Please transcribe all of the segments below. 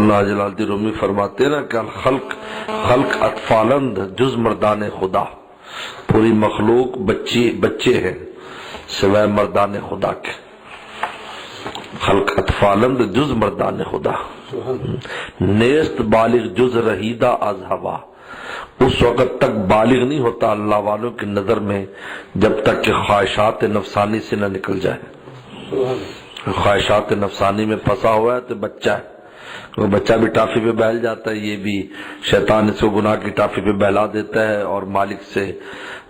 اللہ جلال رومی فرماتے ہیں نا کہ خلق اطفالند جز مردان خدا، پوری مخلوق بچے ہیں سوائے مردان خدا کے. خلق اطفالند جز مردان خدا، نیست بالغ جز رہیدہ از ہوا. اس وقت تک بالغ نہیں ہوتا اللہ والوں کی نظر میں جب تک کہ خواہشات نفسانی سے نہ نکل جائے. خواہشات نفسانی میں پھنسا ہوا ہے تو بچہ ہے، وہ بچہ بھی ٹافی پہ بہل جاتا ہے، یہ بھی شیطان اس کو گناہ کی ٹافی پہ بہلا دیتا ہے اور مالک سے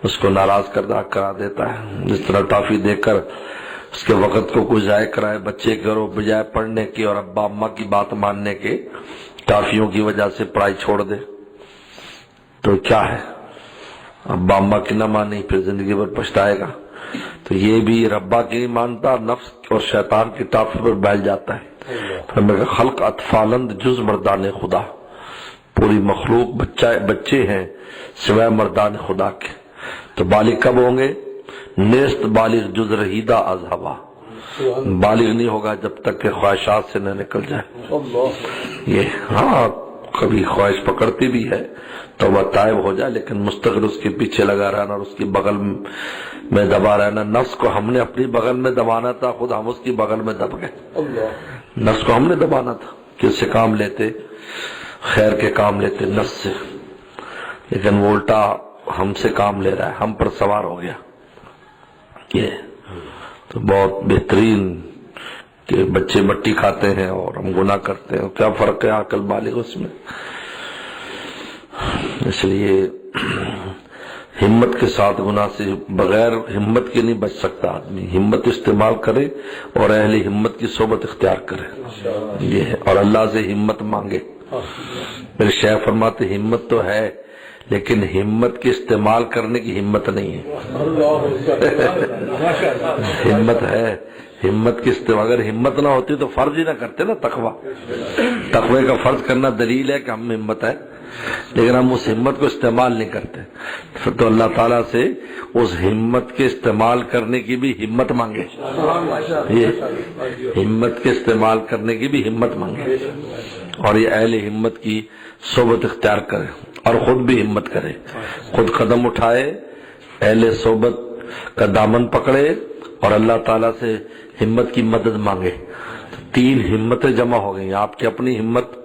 اس کو ناراض کرا دیتا ہے. جس طرح ٹافی دے کر اس کے وقت کو کچھ ضائع کرائے بچے کے، اور بجائے پڑھنے کی اور ابا اماں کی بات ماننے کے ٹافیوں کی وجہ سے پڑھائی چھوڑ دے تو کیا ہے، ابا اماں کی نہ مانی پھر زندگی بھر پچھتائے گا. تو یہ بھی ربا کی نہیں مانتا، نفس اور شیطان کی ٹافی پر بہل جاتا ہے. خلق اطفالند جز مردان خدا، پوری مخلوق بچے ہیں سوائے مردان خدا کے. تو بالغ کب ہوں گے؟ نیست بالغ جز رہیدہ از ہوا، بالغ نہیں ہوگا جب تک کہ خواہشات سے نہ نکل جائے. یہ ہاں کبھی خواہش پکڑتی بھی ہے تو وہ تائب ہو جائے، لیکن مستقل اس کے پیچھے لگا رہنا اور اس کی بغل میں دبا رہنا. نفس کو ہم نے اپنی بغل میں دبانا تھا، خود ہم اس کی بغل میں دب گئے. نفس کو ہم نے دبانا تھا کہ اس سے کام لیتے، خیر کے کام لیتے نفس سے، لیکن وہ الٹا ہم سے کام لے رہا ہے، ہم پر سوار ہو گیا. یہ تو بہت بہترین کہ بچے مٹی کھاتے ہیں اور ہم گناہ کرتے ہیں، کیا فرق ہے عقل بالغ اس میں. اس لیے ہمت کے ساتھ گناہ سے بغیر ہمت کے نہیں بچ سکتا آدمی. ہمت استعمال کرے اور اہل ہمت کی صحبت اختیار کرے، یہ ہے. اور اللہ سے ہمت مانگے. میرے شیخ فرماتے ہمت تو ہے لیکن ہمت کے استعمال کرنے کی ہمت نہیں ہے. ہمت ہے، ہمت کے استعمال، اگر ہمت نہ ہوتی تو فرض ہی نہ کرتے نا تقوی. تقوی کا فرض کرنا دلیل ہے کہ ہم میں ہمت ہے، لیکن ہم اس ہمت کو استعمال نہیں کرتے. پھر تو اللہ تعالیٰ سے اس ہمت کے استعمال کرنے کی بھی ہمت مانگے. یہ ہمت کے استعمال کرنے کی بھی ہمت مانگے اور یہ اہل ہمت کی صحبت اختیار کرے اور خود بھی ہمت کرے، خود قدم اٹھائے، اہل صحبت کا دامن پکڑے اور اللہ تعالیٰ سے ہمت کی مدد مانگے. تین ہمتیں جمع ہو گئی، آپ کی اپنی ہمت،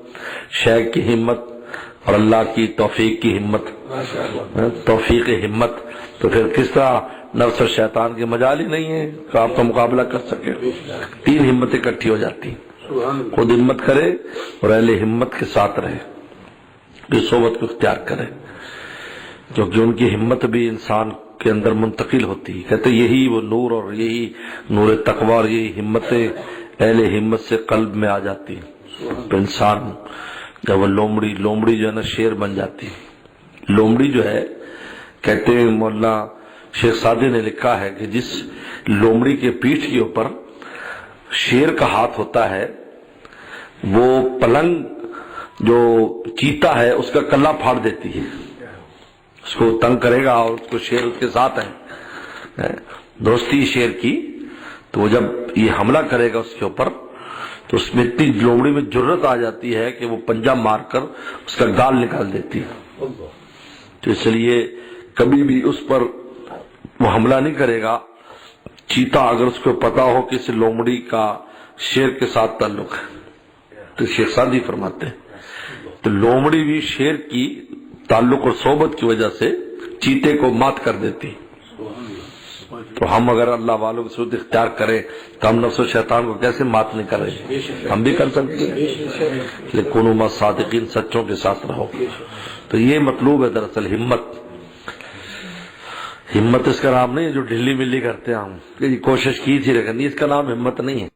شیخ کی ہمت اور اللہ کی توفیق کی ہمت، توفیق ہمت. تو پھر کس طرح نفس اور شیطان کی مجال ہی نہیں ہے کہ آپ کا مقابلہ کر سکے. تین ہمتیں اکٹھی ہو جاتی، خود ہمت کرے اور اہل ہمت کے ساتھ رہے، کہ صحبت کو اختیار کرے، کیونکہ ان کی ہمت بھی انسان کے اندر منتقل ہوتی. کہتے یہی وہ نور اور یہی نور تقوی اور یہی ہمتیں اہل ہمت سے قلب میں آ جاتی. تو انسان جب وہ لومڑی جو ہے نا شیر بن جاتی. لومڑی جو ہے کہتے ہیں مولانا شیخ سعدی نے لکھا ہے کہ جس لومڑی کے پیٹھ کے اوپر شیر کا ہاتھ ہوتا ہے وہ پلنگ جو چیتا ہے اس کا کلا پھاڑ دیتی ہے، اس کو تنگ کرے گا اور اس کو شیر اس کے ساتھ ہے دوستی شیر کی. تو وہ جب یہ حملہ کرے گا اس کے اوپر تو اس میں اتنی لومڑی میں جرت آ جاتی ہے کہ وہ پنجہ مار کر اس کا گال نکال دیتی ہے. تو اس لیے کبھی بھی اس پر وہ حملہ نہیں کرے گا چیتا اگر اس کو پتا ہو کہ اس لومڑی کا شیر کے ساتھ تعلق ہے. تو شیخ سعدی فرماتے ہیں تو لومڑی بھی شیر کی تعلق اور صحبت کی وجہ سے چیتے کو مات کر دیتی. تو ہم اگر اللہ والوں کی صورت اختیار کریں تو ہم نفس و شیطان کو کیسے مات نہیں کر رہے؟ ہم بھی کر سکتے ہیں، لیکن کونوا مع الصادقین، سچوں کے ساتھ رہو. تو یہ مطلوب ہے دراصل ہمت. ہمت اس کا نام نہیں ہے جو ڈھیلی ملی کرتے ہیں ہم کہ کوشش کی تھی لیکن اس کا نام ہمت نہیں ہے.